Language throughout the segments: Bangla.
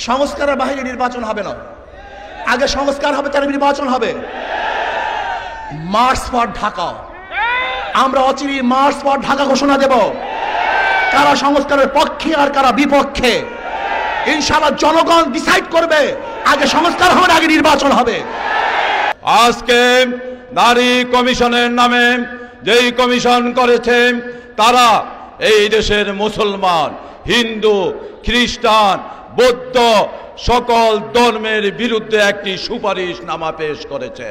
সংস্কারের বাইরে নির্বাচন হবে না, আগে সংস্কার হবে তার নির্বাচন হবে। মার্চ ফর ঢাকা, আমরা অচিরেই মার্চ ফর ঢাকা ঘোষণা দেব। কারা সংস্কারের পক্ষে আর কারা বিপক্ষে ইনশাআল্লাহ জনগণ ডিসাইড করবে। আগে সংস্কার হবে, আগে নির্বাচন হবে। আজকে নারী কমিশনের নামে যেই কমিশন করেছে তারা এই দেশের মুসলমান, হিন্দু, খ্রিস্টান, বৌদ্ধ সকল ধর্মের বিরুদ্ধে একটি সুপারিশনামা পেশ করেছে।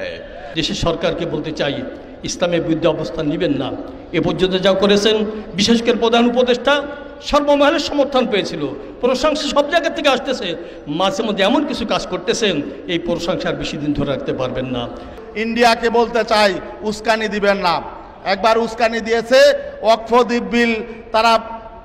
দেশের সরকারকে বলতে চাই, ইসলামের বিরুদ্ধে অবস্থান নেবেন না। এ পর্যন্ত যা করেছেন, বিশেষ করে প্রধান উপদেষ্টা সর্বমহলের সমর্থন পেয়েছিল, প্রশংসা সব জায়গা থেকে আসতেছে, মাঝে মধ্যে এমন কিছু কাজ করতেছেন এই প্রশংসার বেশি দিন ধরে রাখতে পারবেন না। ইন্ডিয়াকে বলতে চাই, উস্কানি দিবেন না। একবার উস্কানি দিয়েছে, ওয়াকফ বিল তারা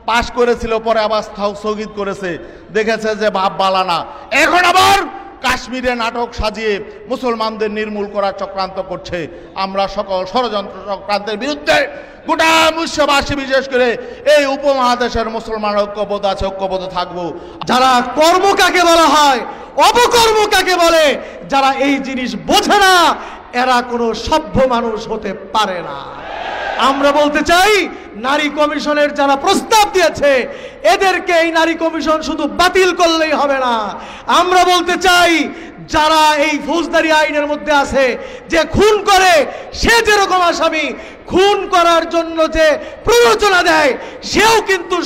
পাশ করেছিল, পরে আবার স্থগিত করেছে, দেখেছে যে ভাব বালানা। এখন আবার কাশ্মীরে নাটক সাজিয়ে মুসলমানদের নির্মূল করার চক্রান্ত করছে। আমরা সকল ষড়যন্ত্র চক্রান্তের বিরুদ্ধে গোটা বিশ্ববাসী, বিশেষ করে এই উপমহাদেশের মুসলমান ঐক্যবদ্ধ আছে, ঐক্যবদ্ধ থাকবো। যারা কর্ম কাকে বলা হয়, অপকর্ম কাকে বলে, যারা এই জিনিস বোঝে না, এরা কোনো সভ্য মানুষ হতে পারে না। আমরা বলতে চাই, নারী কমিশনের যারা প্রস্তাব দিয়েছে এদেরকে এই নারী কমিশন শুধু বাতিল করলেই হবে না। আমরা বলতে চাই, যারা এই ফৌজদারি আইনের মধ্যে আছে, যে খুন করে সে যেরকম আসামি, খুন করার জন্য যে প্ররোচনা দেয় সেও কিন্তু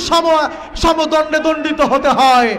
সমদণ্ডে দণ্ডিত হতে হয়।